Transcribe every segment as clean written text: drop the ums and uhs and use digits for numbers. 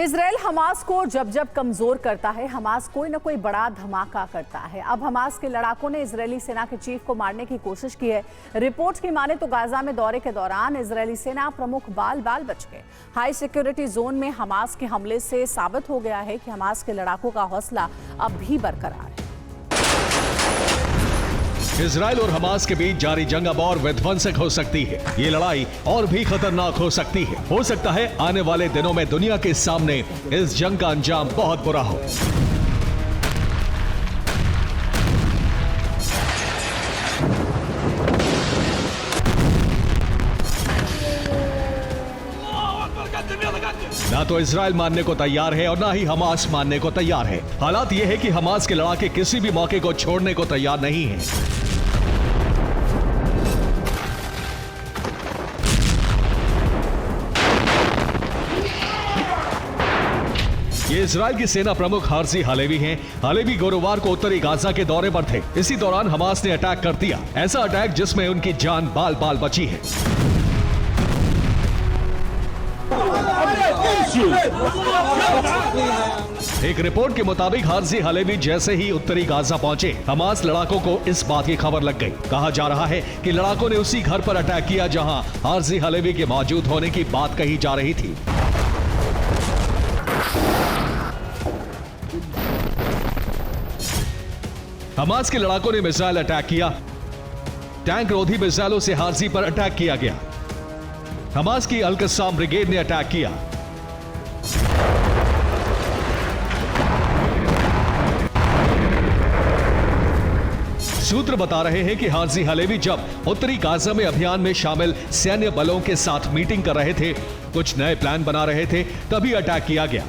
Israel Hamas को जब जब कमजोर करता है, हमास कोई न कोई बड़ा धमाका करता है। अब हमास के लड़ाकों ने इजरायली सेना के चीफ को मारने की कोशिश की है। रिपोर्ट्स की माने तो गाजा में दौरे के दौरान इजरायली सेना प्रमुख बाल बच गए। हाई सिक्योरिटी जोन में हमास के हमले से साबित हो गया है कि हमास के लड़ाकों का हौसला अब भी बरकरार है। इजराइल और हमास के बीच जारी जंग अब और विध्वंसक हो सकती है। ये लड़ाई और भी खतरनाक हो सकती है। हो सकता है आने वाले दिनों में दुनिया के सामने इस जंग का अंजाम बहुत बुरा हो। ना तो इजराइल मानने को तैयार है और ना ही हमास मानने को तैयार है। हालात ये है कि हमास के लड़ाके किसी भी मौके को छोड़ने को तैयार नहीं है। ये इजराइल की सेना प्रमुख हार्जी हालेवी हैं। हालेवी गुरुवार को उत्तरी गाजा के दौरे पर थे। इसी दौरान हमास ने अटैक कर दिया। ऐसा अटैक जिसमें उनकी जान बाल बची है। एक रिपोर्ट के मुताबिक हार्जी हालेवी जैसे ही उत्तरी गाजा पहुंचे, हमास लड़ाकों को इस बात की खबर लग गई। कहा जा रहा है कि लड़ाकों ने उसी घर पर अटैक किया जहां हार्जी हालेवी के मौजूद होने की बात कही जा रही थी। हमास के लड़ाकों ने मिसाइल अटैक किया। टैंक रोधी मिसाइलों से हार्जी पर अटैक किया गया। हमास की अल-कस्साम ब्रिगेड ने अटैक किया। सूत्र बता रहे हैं कि हार्जी हालेवी जब उत्तरी गाजा में अभियान में शामिल सैन्य बलों के साथ मीटिंग कर रहे थे, कुछ नए प्लान बना रहे थे, तभी अटैक किया गया।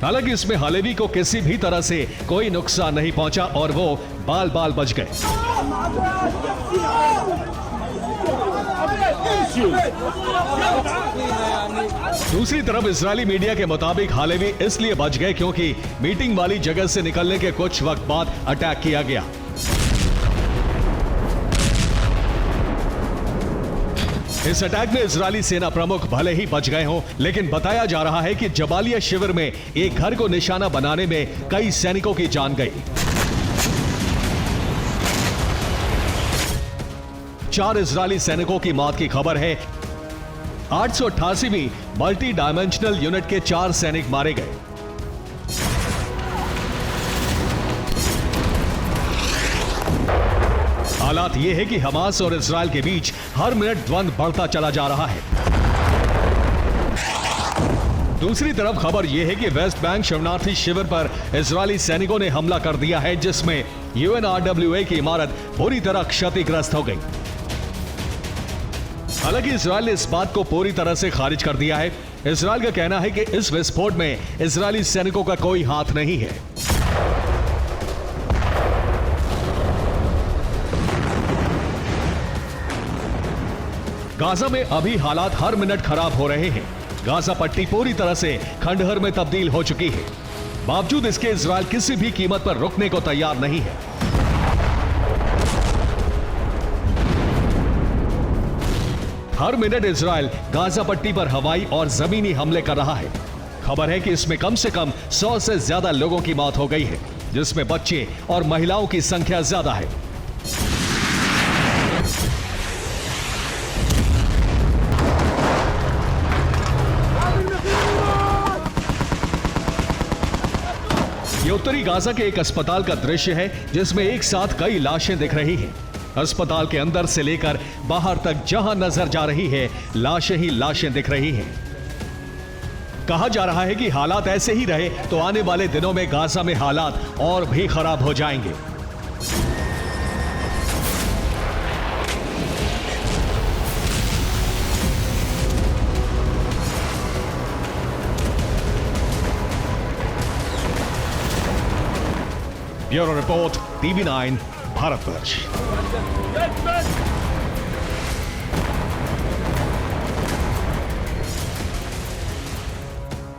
हालांकि इसमें हालेवी को किसी भी तरह से कोई नुकसान नहीं पहुंचा और वो बाल बच गए। दूसरी तरफ इजरायली मीडिया के मुताबिक हालेवी इसलिए बच गए क्योंकि मीटिंग वाली जगह से निकलने के कुछ वक्त बाद अटैक किया गया। इस अटैक में इजरायली सेना प्रमुख भले ही बच गए हों, लेकिन बताया जा रहा है कि जबालिया शिविर में एक घर को निशाना बनाने में कई सैनिकों की जान गई। 4 इजरायली सैनिकों की मौत की खबर है। 888वीं मल्टी डायमेंशनल यूनिट के 4 सैनिक मारे गए। हालात यह है कि हमास और इजराइल के बीच हर मिनट द्वंद्व बढ़ता चला जा रहा है। दूसरी तरफ खबर यह है कि वेस्ट बैंक शरणार्थी शिविर पर इजरायली सैनिकों ने हमला कर दिया है, जिसमें UNRWA की इमारत पूरी तरह क्षतिग्रस्त हो गई। हालांकि इजराइल ने इस बात को पूरी तरह से खारिज कर दिया है। इजराइल का कहना है कि इस विस्फोट में इजरायली सैनिकों का कोई हाथ नहीं है। गाजा में अभी हालात हर मिनट खराब हो रहे हैं। गाजा पट्टी पूरी तरह से खंडहर में तब्दील हो चुकी है। बावजूद इसके इजराइल किसी भी कीमत पर रुकने को तैयार नहीं है। हर मिनट इजराइल गाजा पट्टी पर हवाई और जमीनी हमले कर रहा है। खबर है कि इसमें कम से कम 100 से ज्यादा लोगों की मौत हो गई है, जिसमें बच्चे और महिलाओं की संख्या ज्यादा है। ये उत्तरी गाजा के एक अस्पताल का दृश्य है, जिसमें एक साथ कई लाशें दिख रही हैं। अस्पताल के अंदर से लेकर बाहर तक जहां नजर जा रही है, लाशें ही लाशें दिख रही हैं। कहा जा रहा है कि हालात ऐसे ही रहे तो आने वाले दिनों में गाजा में हालात और भी खराब हो जाएंगे। Bureau report, TV9 Bharatvarsh.